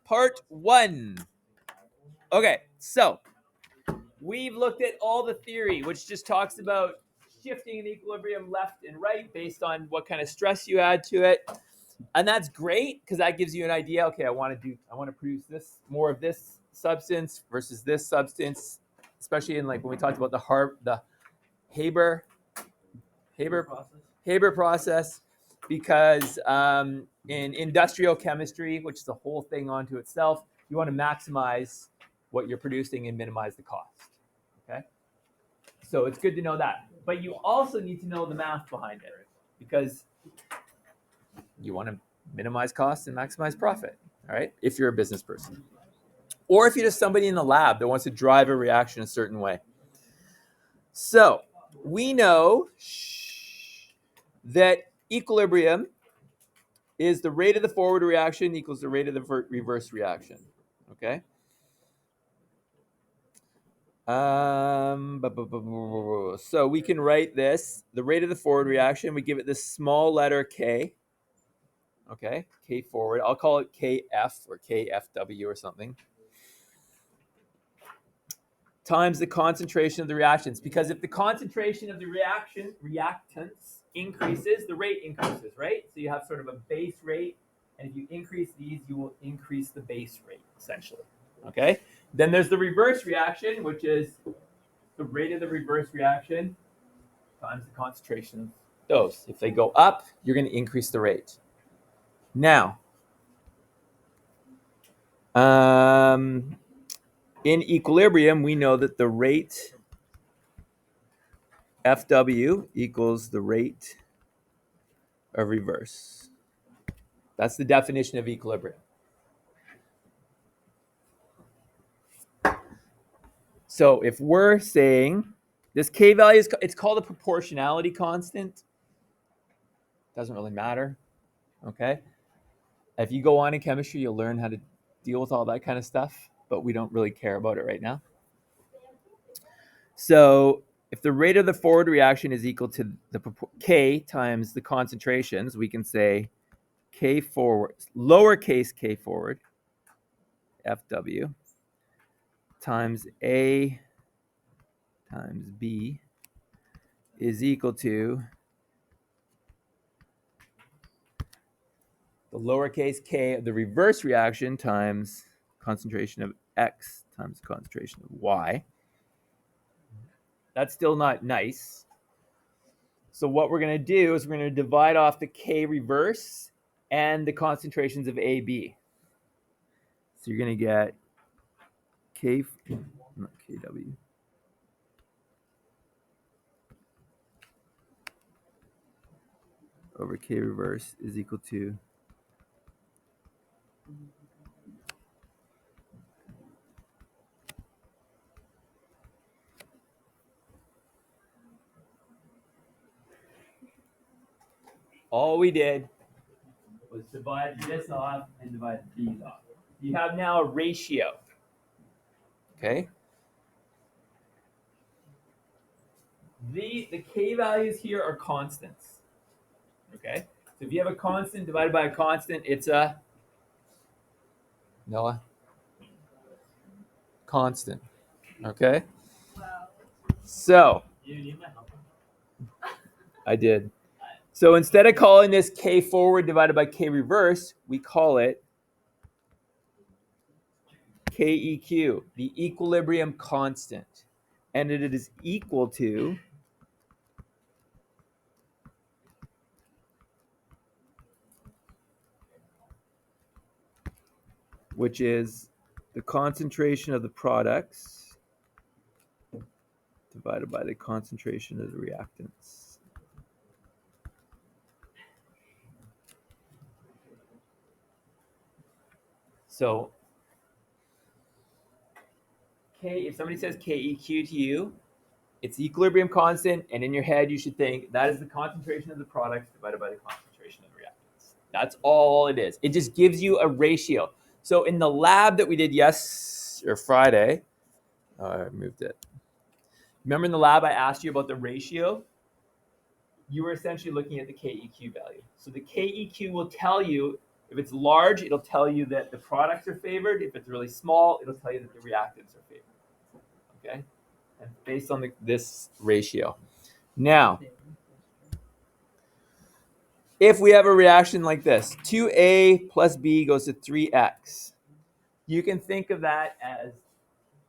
Part 1. Okay, so we've looked at all the theory, which just talks about shifting an equilibrium left and right based on what kind of stress you add to it. And that's great because that gives you an idea. Okay, I want to produce this more of this substance versus this substance, especially in like when we talked about the Haber process, because in industrial chemistry, which is a whole thing onto itself, you want to maximize what you're producing and minimize the cost. Okay, so it's good to know that, but you also need to know the math behind it because you want to minimize costs and maximize profit. All right, if you're a business person, or if you're just somebody in the lab that wants to drive a reaction a certain way. So we know that equilibrium is the rate of the forward reaction equals the rate of the reverse reaction. Okay. So we can write this, the rate of the forward reaction, we give it this small letter K. Okay, K forward. I'll call it KF or KFW or something. Times the concentration of the reactions. Because if the concentration of the reactants increases, the rate increases, right? So you have sort of a base rate, and if you increase these, you will increase the base rate, essentially. Okay? Then there's the reverse reaction, which is the rate of the reverse reaction times the concentration of those. If they go up, you're going to increase the rate. Now, in equilibrium, we know that the rate FW equals the rate of reverse. That's the definition of equilibrium. So if we're saying this K value it's called a proportionality constant. Doesn't really matter. Okay. If you go on in chemistry, you'll learn how to deal with all that kind of stuff, but we don't really care about it right now. So if the rate of the forward reaction is equal to the K times the concentrations, we can say K forward, lowercase k forward, FW, times A times B is equal to the lowercase k of the reverse reaction times concentration of X times concentration of Y. That's still not nice. So what we're going to do is we're going to divide off the K reverse and the concentrations of AB. So you're going to get K, not KW, over K reverse is equal to all we did was divide this off and divide these off. You have now a ratio. Okay. The K values here are constants. Okay. So if you have a constant divided by a constant, it's a Noah constant. Okay. So I did. So instead of calling this K forward divided by K reverse, we call it KEQ, the equilibrium constant. And it is equal to which is the concentration of the products divided by the concentration of the reactants. So if somebody says KEQ to you, it's the equilibrium constant, and in your head you should think that is the concentration of the products divided by the concentration of the reactants. That's all it is. It just gives you a ratio. So in the lab that we did Friday, I moved it. Remember in the lab I asked you about the ratio? You were essentially looking at the KEQ value. So the KEQ will tell you If it's large, it'll tell you that the products are favored. If it's really small, it'll tell you that the reactants are favored. Okay? And based on this ratio. Now, if we have a reaction like this, 2A plus B goes to 3X, you can think of that as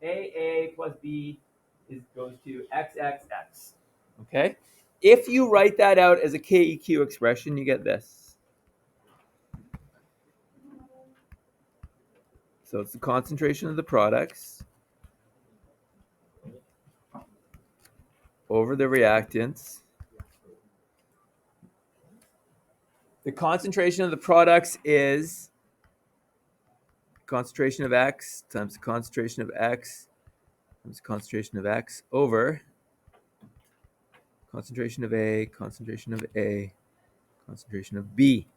AA plus B goes to XXX. Okay? If you write that out as a KEQ expression, you get this. So it's the concentration of the products over the reactants. The concentration of the products is concentration of X times the concentration of X times the concentration of X over concentration of A, concentration of A, concentration of B.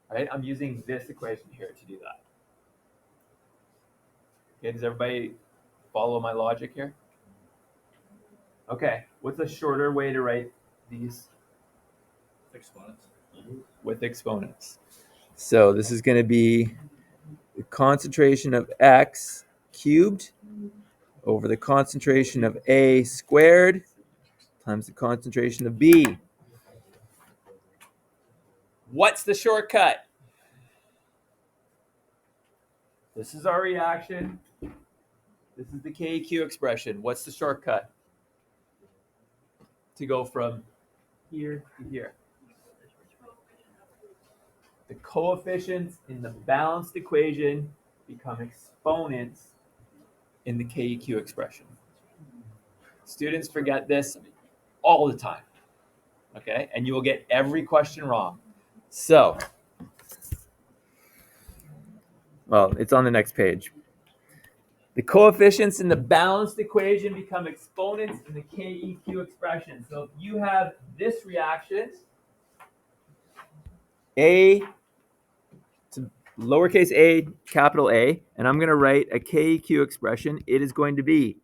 All right, I'm using this equation here to do that. Okay, does everybody follow my logic here? Okay, what's a shorter way to write these? Exponents. With exponents. So this is going to be the concentration of X cubed over the concentration of A squared times the concentration of B. What's the shortcut? This is our reaction. This is the KEQ expression. What's the shortcut? To go from here to here. The coefficients in the balanced equation become exponents in the KEQ expression. Students forget this all the time. Okay? And you will get every question wrong. So, well, it's on the next page. The coefficients in the balanced equation become exponents in the KEQ expression. So if you have this reaction, A to lowercase a, capital A, and I'm going to write a KEQ expression, it is going to be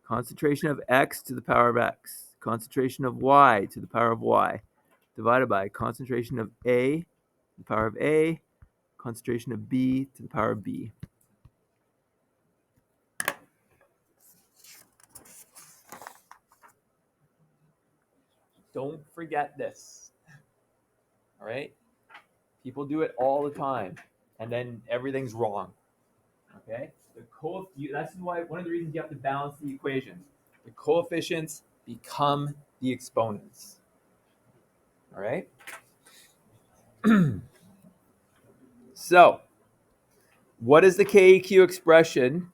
concentration of X to the power of X, concentration of Y to the power of Y, divided by concentration of A to the power of A, concentration of B to the power of B. Don't forget this. All right? People do it all the time, and then everything's wrong. Okay? That's why one of the reasons you have to balance the equations. The coefficients become the exponents. All right? So, what is the KEQ expression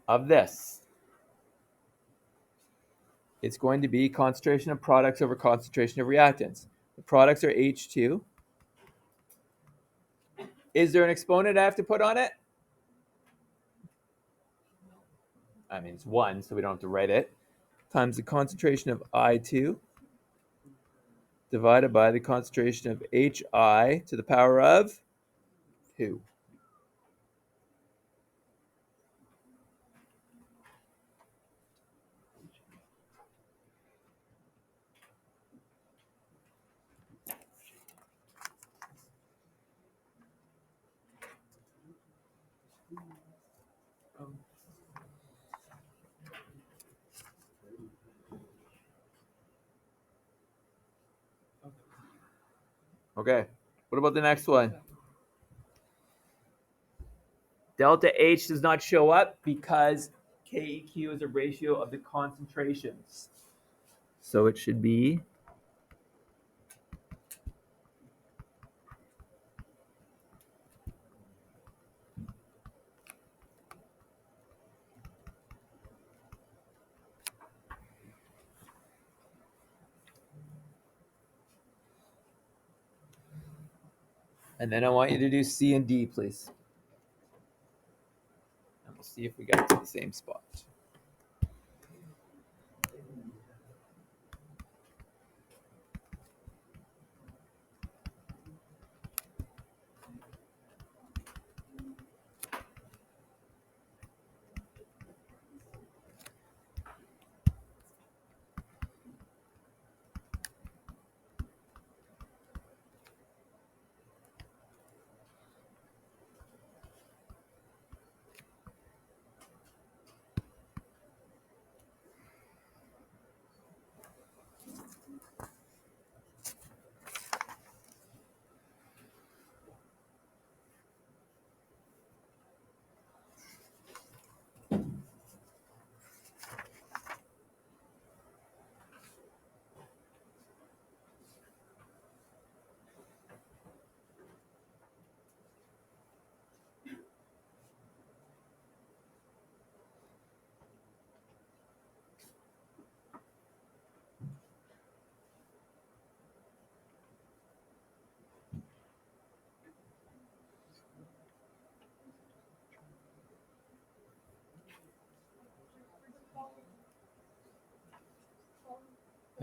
of this? It's going to be concentration of products over concentration of reactants. The products are H2. Is there an exponent I have to put on it? I mean, it's 1, so we don't have to write it. Times the concentration of I2 divided by the concentration of HI to the power of 2. Okay, what about the next one? Delta H does not show up because KEQ is a ratio of the concentrations. So it should be and then I want you to do C and D, please. And we'll see if we got to the same spot.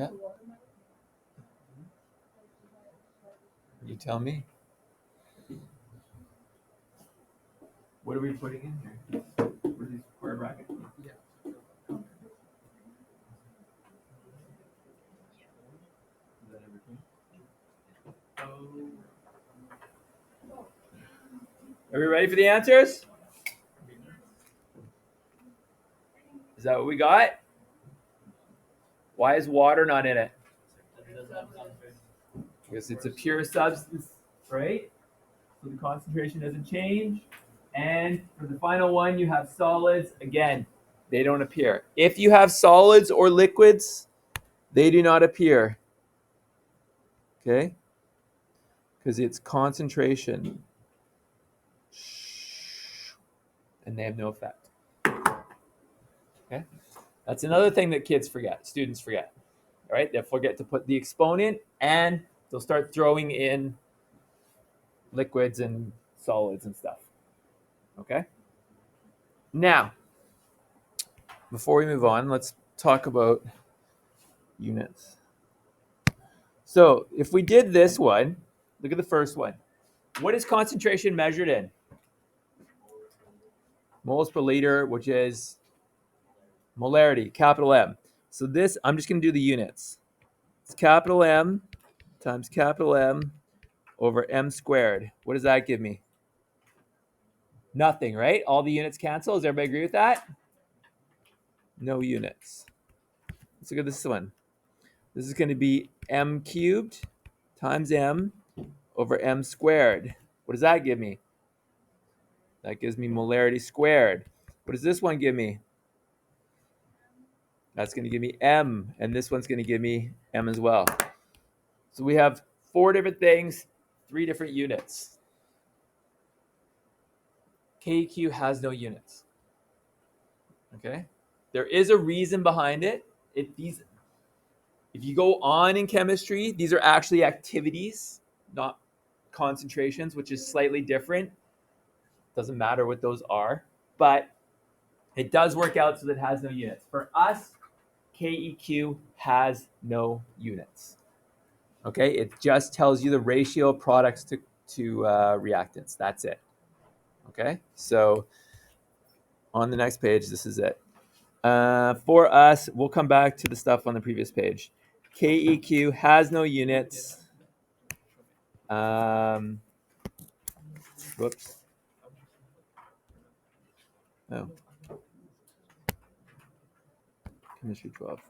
Yeah. You tell me. What are we putting in here? What are these square brackets? Is that everything? Are we ready for the answers? Is that what we got? Why is water not in it? Because it's a pure substance, right? So the concentration doesn't change. And for the final one, you have solids. Again, they don't appear. If you have solids or liquids, they do not appear. Okay? Because it's concentration. And they have no effect. Okay? That's another thing that kids forget, students forget. All right? They'll forget to put the exponent and they'll start throwing in liquids and solids and stuff. Okay? Now, before we move on, let's talk about units. So if we did this one, look at the first one. What is concentration measured in? Moles per liter, which is molarity, capital M. So this, I'm just going to do the units. It's capital M times capital M over M squared. What does that give me? Nothing, right? All the units cancel. Does everybody agree with that? No units. Let's look at this one. This is going to be M cubed times M over M squared. What does that give me? That gives me molarity squared. What does this one give me? That's going to give me M, and this one's going to give me M as well. So we have 4 different things, 3 different units. KEQ has no units. Okay? There is a reason behind it. If you go on in chemistry, these are actually activities, not concentrations, which is slightly different. Doesn't matter what those are, but it does work out so that it has no units. For us, KEQ has no units. Okay, it just tells you the ratio of products to reactants. That's it. Okay, so on the next page, this is it. For us, we'll come back to the stuff on the previous page. KEQ has no units. Whoops. Oh. Chemistry 12.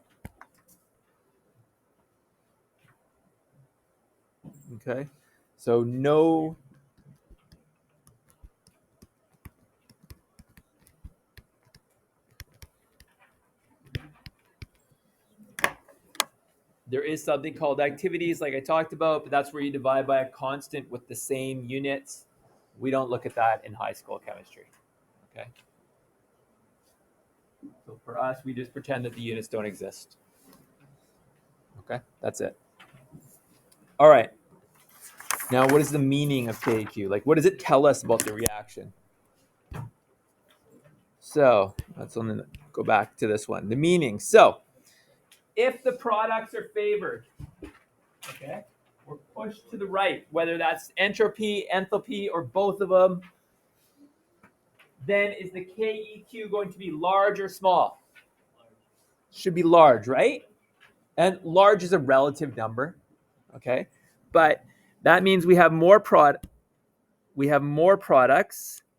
Okay, so no. There is something called activities, like I talked about, but that's where you divide by a constant with the same units. We don't look at that in high school chemistry. Okay. So for us, we just pretend that the units don't exist. Okay, that's it. All right. Now, what is the meaning of KEQ? Like, what does it tell us about the reaction? So let's go back to this one. The meaning. So if the products are favored, okay, or pushed to the right, whether that's entropy, enthalpy, or both of them, then is the KEQ going to be large or small? Should be large, right? And large is a relative number, okay? But that means we have more products.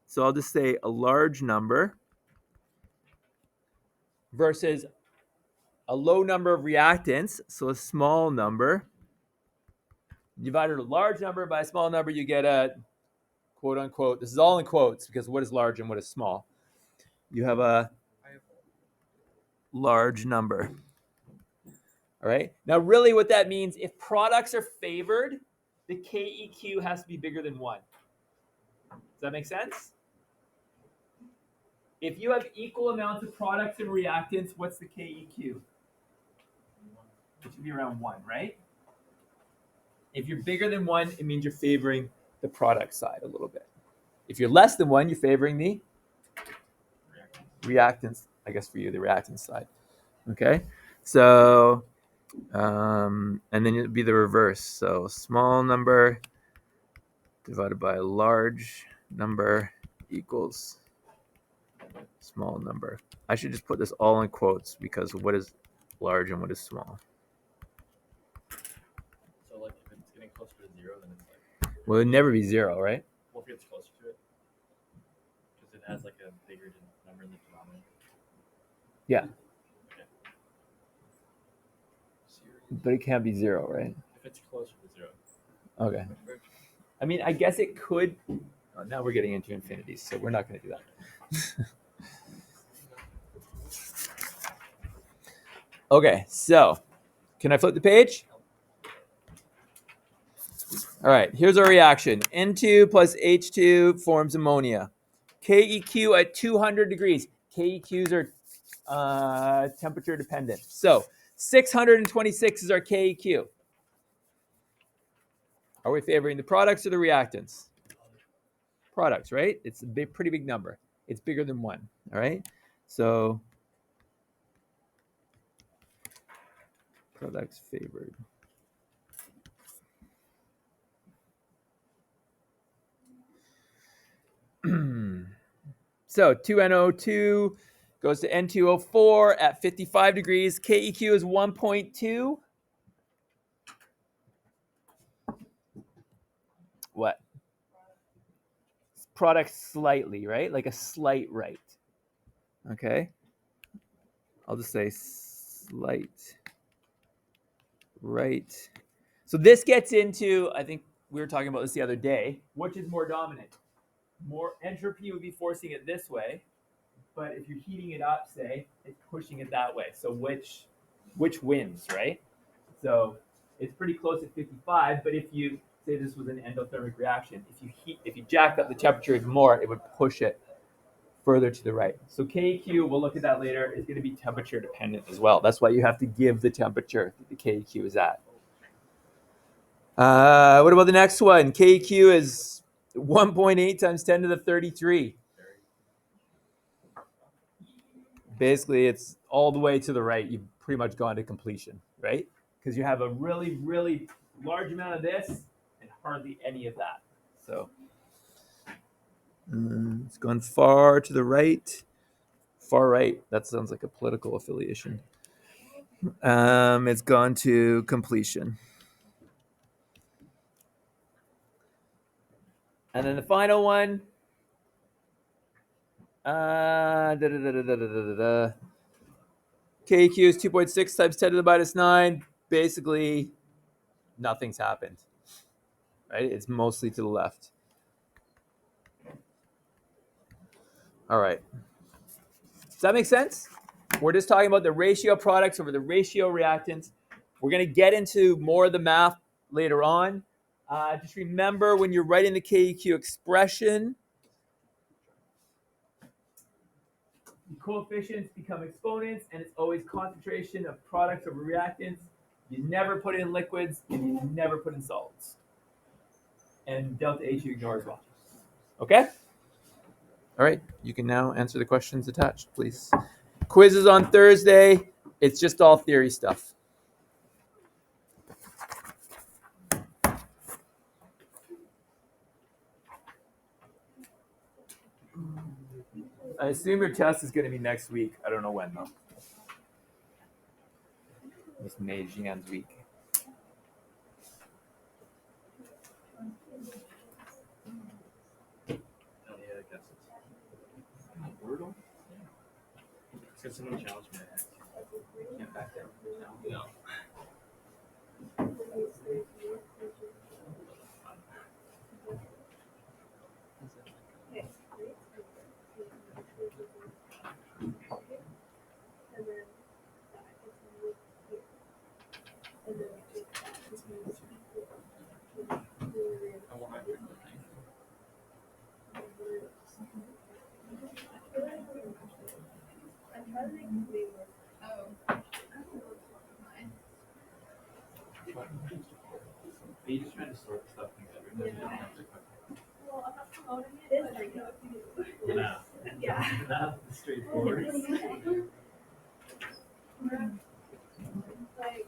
So I'll just say a large number versus a low number of reactants, so a small number. Divided a large number by a small number, you get a quote unquote, this is all in quotes because what is large and what is small? You have a large number. All right. Now, really what that means, if products are favored, the KEQ has to be bigger than 1. Does that make sense? If you have equal amounts of products and reactants, what's the KEQ? It should be around 1, right? If you're bigger than 1, it means you're favoring the product side a little bit. If you're less than 1, you're favoring the reactants. I guess for you, the reactants side. Okay? So And then it'd be the reverse. So small number divided by a large number equals small number. I should just put this all in quotes because what is large and what is small? So like if it's getting closer to zero, then it's like, Well, it'd never be zero, right? well, if it gets closer to it, because it has like a bigger number in the denominator. Yeah. Okay. But it can't be zero, right? If it's closer to zero. Okay. I mean, I guess it could. Oh, now we're getting into infinities, so we're not going to do that. Okay, so can I flip the page? All right, here's our reaction. N2 plus H2 forms ammonia. KEQ at 200 degrees. KEQs are temperature dependent. So 626 is our KEQ. Are we favoring the products or the reactants? Products, right? It's a pretty big number. It's bigger than 1, all right? So products favored. So 2NO2 goes to N2O4 at 55 degrees. KEQ is 1.2. What? Product slightly, right? Like a slight right. Okay. I'll just say slight right. So this gets into, I think we were talking about this the other day, which is more dominant. More entropy would be forcing it this way, but if you're heating it up, say, it's pushing it that way. So which wins, right? So it's pretty close at 55, but if you say this was an endothermic reaction, if you jacked up the temperature even more, it would push it further to the right. So KEQ, we'll look at that later, is going to be temperature dependent as well. That's why you have to give the temperature that the KEQ is at. What about the next one? KEQ is 1.8 times 10 to the 33. Basically, it's all the way to the right. You've pretty much gone to completion, right? Because you have a really, really large amount of this and hardly any of that. So it's gone far to the right. Far right. That sounds like a political affiliation. It's gone to completion. And then the final one. KQ is 2.6 times 10 to the minus 9. Basically, nothing's happened. Right? It's mostly to the left. All right. Does that make sense? We're just talking about the ratio products over the ratio reactants. We're going to get into more of the math later on. Just remember when you're writing the KEQ expression, the coefficients become exponents, and it's always concentration of products over reactants. You never put in liquids, and you never put in solids. And delta H you ignore as well. Okay? All right. You can now answer the questions attached, please. Quiz is on Thursday. It's just all theory stuff. I assume your test is going to be next week. I don't know when, though. It's May Jian's week. Oh, yeah, I guess it's brutal. Yeah. Because someone challenged me. Can't back down. No. I want my food. Are you just trying to sort stuff together? Yeah. Well, I'm not promoting it, but I know if you. No. Yeah. Not straightforward. Like,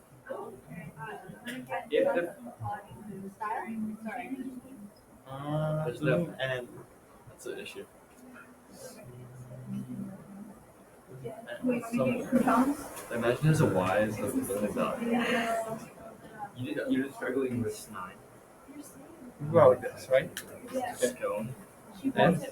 There's no and that's an issue. Imagine there's a Y and something like that. You're struggling with 9. Well, this, right? Scone. And